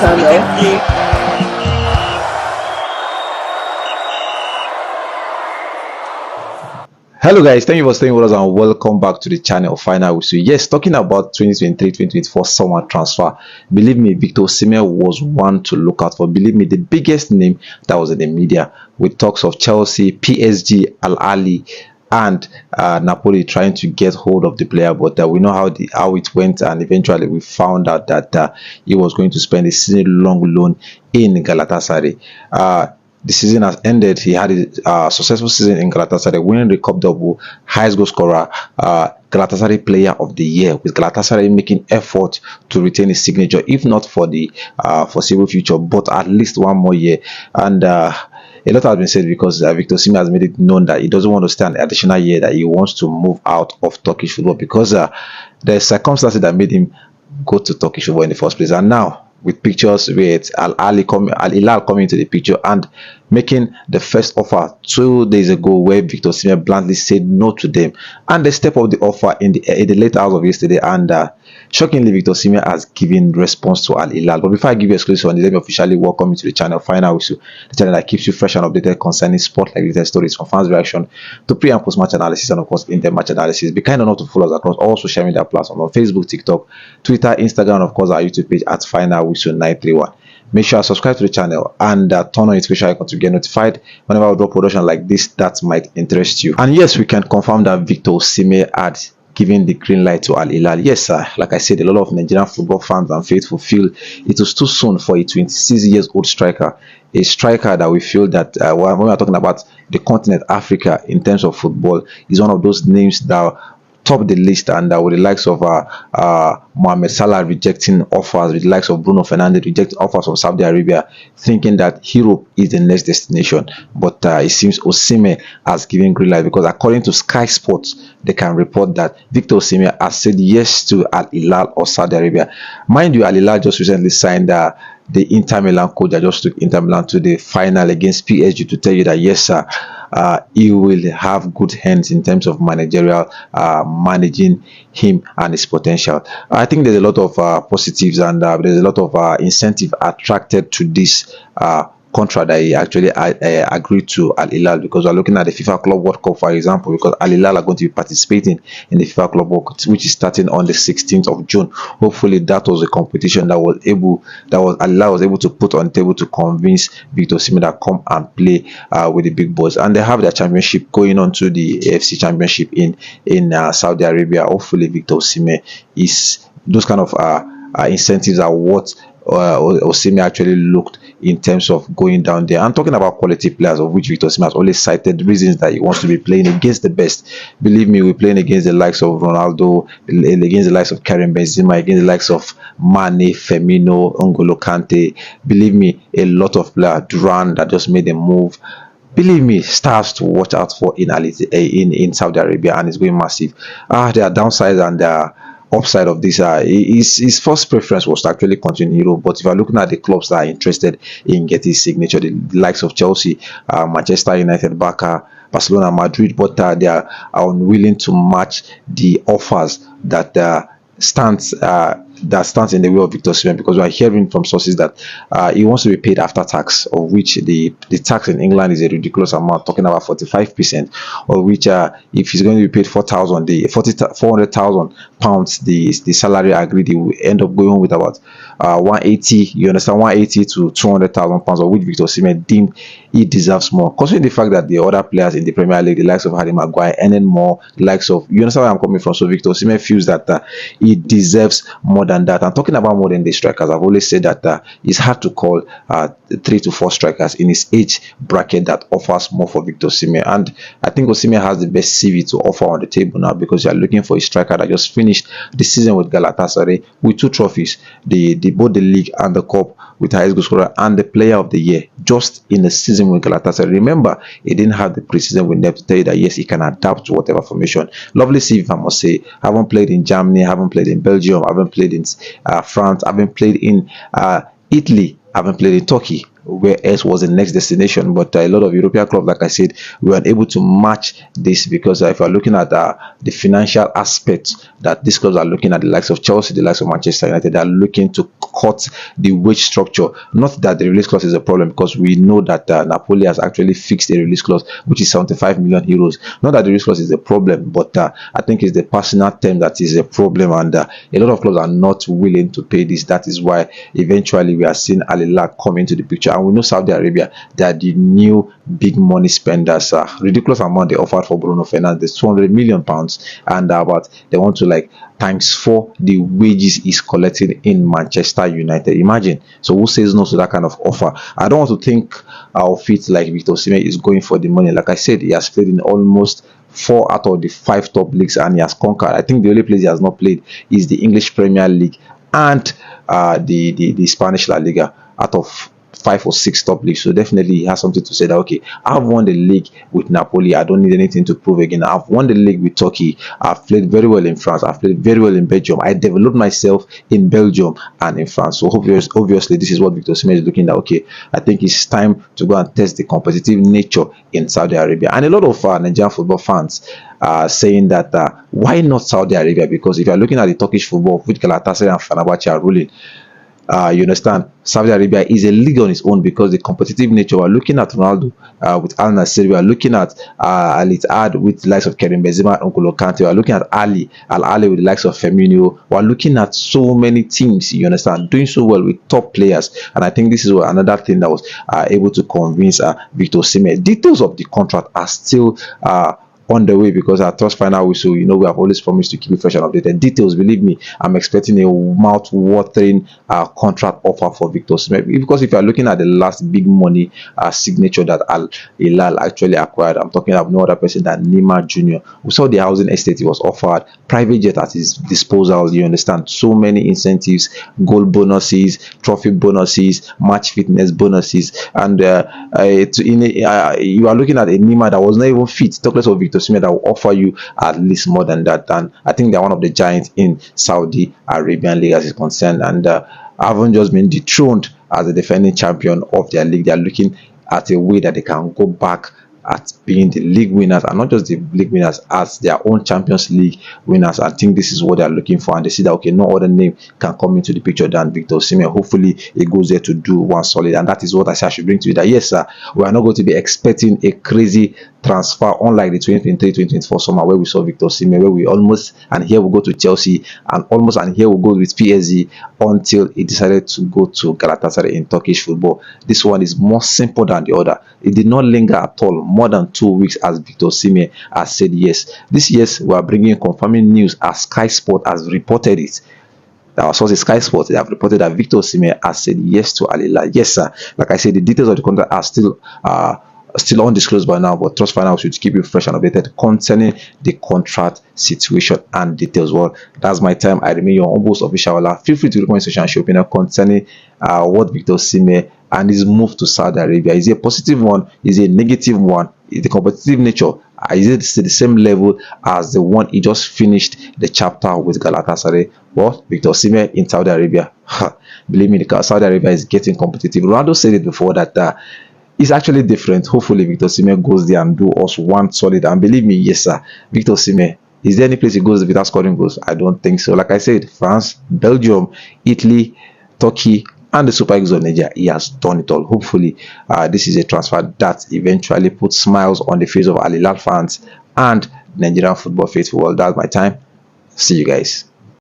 channel. Hello guys, thank you for staying with us and welcome back to the channel. Final with you. Yes, talking about 2023-2024 summer transfer. Believe me, Victor Osimhen was one to look out for. Believe me, the biggest name that was in the media, with talks of Chelsea, PSG, Al-Hilal and Napoli trying to get hold of the player, but we know how it went, and eventually we found out that he was going to spend a season-long loan in Galatasaray. The season has ended. He had a successful season in Galatasaray, winning the cup double, highest goal scorer, Galatasaray player of the year, with Galatasaray making effort to retain his signature, if not for the foreseeable future, but at least one more year. And a lot has been said because Victor Osimhen has made it known that he doesn't want to stay an additional year, that he wants to move out of Turkish football because the circumstances that made him go to Turkish football in the first place. And now, with pictures with Al-Hilal coming into the picture and making the first offer 2 days ago, where Victor Osimhen bluntly said no to them, and they step up the offer in the late hours of yesterday, and shockingly, Victor Osimhen has given response to Al-Hilal. But before I give you exclusive on this, let me officially welcome you to the channel. Final with you, the channel that keeps you fresh and updated concerning sport like latest stories from fans' reaction to pre and post match analysis, and of course in-depth match analysis. Be kind enough to follow us across all social media platforms on Facebook, TikTok, Twitter, Instagram, and of course our YouTube page at Final with you 931. Make sure you subscribe to the channel and turn on notification icon to get notified whenever I drop production like this that might interest you. And yes, we can confirm that Victor Osimhen had given the green light to Al-Hilal. Yes, sir. Like I said, a lot of Nigerian football fans and faithful feel it was too soon for a 26 years old striker, a striker that we feel that when we are talking about the continent Africa in terms of football, is one of those names that top the list, and with the likes of Mohamed Salah rejecting offers, with the likes of Bruno Fernandes rejecting offers from Saudi Arabia, thinking that Europe is the next destination. But it seems Osimhen has given green light, because according to Sky Sports, they can report that Victor Osimhen has said yes to Al-Hilal or Saudi Arabia. Mind you, Al-Hilal just recently signed the Inter Milan coach that just took Inter Milan to the final against PSG to tell you that yes, sir, he will have good hands in terms of managerial managing him and his potential. I think there's a lot of positives, and there's a lot of incentive attracted to this contract that he actually agreed to Al-Hilal, because we're looking at the FIFA Club World Cup, for example, because Al-Hilal are going to be participating in the FIFA Club World Cup, which is starting on the 16th of June. Hopefully that was a competition that Al-Hilal was able to put on the table to convince Victor Osimhen to come and play with the big boys. And they have their championship going on to the AFC championship in Saudi Arabia. Hopefully Victor Osimhen is those kind of incentives are what Osimhen actually looked in terms of going down there. And talking about quality players, of which Victor Osimhen has always cited reasons that he wants to be playing against the best. Believe me, we're playing against the likes of Ronaldo, against the likes of Karim Benzema, against the likes of Mane, Firmino, N'Golo Kante. Believe me, a lot of players, Duran, that just made a move. Believe me, stars to watch out for in Saudi Arabia, and it's going massive. There are downsides and upside of this. His first preference was to actually continue in Europe, but if you're looking at the clubs that are interested in getting his signature, the likes of Chelsea, Manchester United, Barcelona, Madrid, but they are unwilling to match the offers that stands in the way of Victor Osimhen, because we are hearing from sources that he wants to be paid after tax, of which the tax in England is a ridiculous amount, talking about 45%, of which if he's going to be paid 400,000 pounds, the salary agreed, he will end up going with about 180, you understand, 180 to 200,000 pounds, of which Victor Osimhen deemed he deserves more, considering the fact that the other players in the Premier League, the likes of Harry Maguire, earning more, the likes of, you understand where I'm coming from. So Victor Osimhen feels that he deserves more than that. And talking about more than the strikers, I've always said that it's hard to call 3 to 4 strikers in his age bracket that offers more for Victor Osimhen. And I think Osimhen has the best CV to offer on the table now, because you are looking for a striker that just finished the season with Galatasaray with 2 trophies, both the league and the cup, with highest goal scorer and the player of the year, just in the season with Galatasaray. Remember, he didn't have the preseason with them to tell you that yes, he can adapt to whatever formation. Lovely CV, I must say. Haven't played in Germany, haven't played in Belgium, haven't played in France, haven't played in Italy, haven't played in Turkey, where else was the next destination. But a lot of European clubs, like I said, were unable to match this, because if you're looking at the financial aspects that these clubs are looking at, the likes of Chelsea, the likes of Manchester United, they are looking to cut the wage structure. Not that the release clause is a problem, because we know that Napoli has actually fixed a release clause which is 75 million euros. Not that the release clause is a problem, but I think it's the personal term that is a problem, and a lot of clubs are not willing to pay this. That is why eventually we are seeing Al-Hilal come into the picture, and we know Saudi Arabia, they are the new big money spenders. Ridiculous amount they offered for Bruno Fernandes, 200 million pounds, and but they want to like times 4 the wages he's collecting in Manchester United. Imagine. So who says no to that kind of offer? I don't want to think of it like Victor Osimhen is going for the money. Like I said, he has played in almost 4 out of the 5 top leagues, and he has conquered. I think the only place he has not played is the English Premier League and the Spanish La Liga out of 5 or 6 top leagues. So definitely he has something to say that, okay, I've won the league with Napoli, I don't need anything to prove again. I've won the league with Turkey, I've played very well in France, I've played very well in Belgium, I developed myself in Belgium and in France. So obviously this is what Victor Osimhen is looking at. Okay, I think it's time to go and test the competitive nature in Saudi Arabia. And a lot of Nigerian football fans are saying that why not Saudi Arabia? Because if you're looking at the Turkish football, which Galatasaray and Fenerbahce are ruling, you understand, Saudi Arabia is a league on its own, because the competitive nature. We're looking at Ronaldo with Al Nassr, we are looking at Al-Ittihad with the likes of Karim Benzema and N'Golo Kante, we're looking at Al-Ahly with the likes of Firmino. We're looking at so many teams, you understand, doing so well with top players. And I think this is another thing that was able to convince Victor Osimhen. Details of the contract are still on the way, because our trust final whistle, you know, we have always promised to keep it fresh and updated. Details, believe me, I'm expecting a mouth-watering contract offer for Victor Osimhen, because if you are looking at the last big money signature that Al-Hilal actually acquired, I'm talking about no other person than Neymar Jr. We saw the housing estate he was offered, private jet at his disposal, you understand, so many incentives, goal bonuses, trophy bonuses, match fitness bonuses, and you are looking at a Neymar that was not even fit, talk less of Victor Osimhen, that will offer you at least more than that. And I think they're one of the giants in Saudi Arabian league as is concerned, and haven't just been dethroned as the defending champion of their league. They are looking at a way that they can go back at being the league winners, and not just the league winners, as their own Champions League winners. I think this is what they are looking for, and they see that, okay, no other name can come into the picture than Victor Osimhen. Hopefully he goes there to do one solid, and that is what I say I should bring to you, that yes sir, we are not going to be expecting a crazy transfer unlike the 2023-2024 summer, where we saw Victor Osimhen, where we almost, and here we go to Chelsea, and almost, and here we go with PSG, until he decided to go to Galatasaray in Turkish football. This one is more simple than the other. It did not linger at all, more than 2 weeks, as Victor Osimhen has said yes. This yes, we are bringing confirming news as Sky Sport has reported it. Our source is Sky Sports. They have reported that Victor Osimhen has said yes to Al-Hilal. Yes, sir. Like I said, the details of the contract are still undisclosed by now, but Trust Finance should keep you fresh and updated concerning the contract situation and details. Well, that's my time. I remain your almost official. Feel free to comment section and show opinion concerning what Victor Osimhen and his move to Saudi Arabia. Is it a positive one? Is it a negative one? Is the competitive nature, is it the same level as the one he just finished the chapter with Galatasaray? Well, Victor Osimhen in Saudi Arabia, believe me, Saudi Arabia is getting competitive. Ronaldo said it before that it's actually different. Hopefully Victor Osimhen goes there and do us one solid, and believe me, yes sir, Victor Osimhen, is there any place he goes without scoring goals? I don't think so. Like I said, France, Belgium, Italy, Turkey, and the Super Eagles of Nigeria, he has done it all. Hopefully this is a transfer that eventually puts smiles on the face of Al-Hilal fans and Nigerian football faithful. Well, that's my time. See you guys.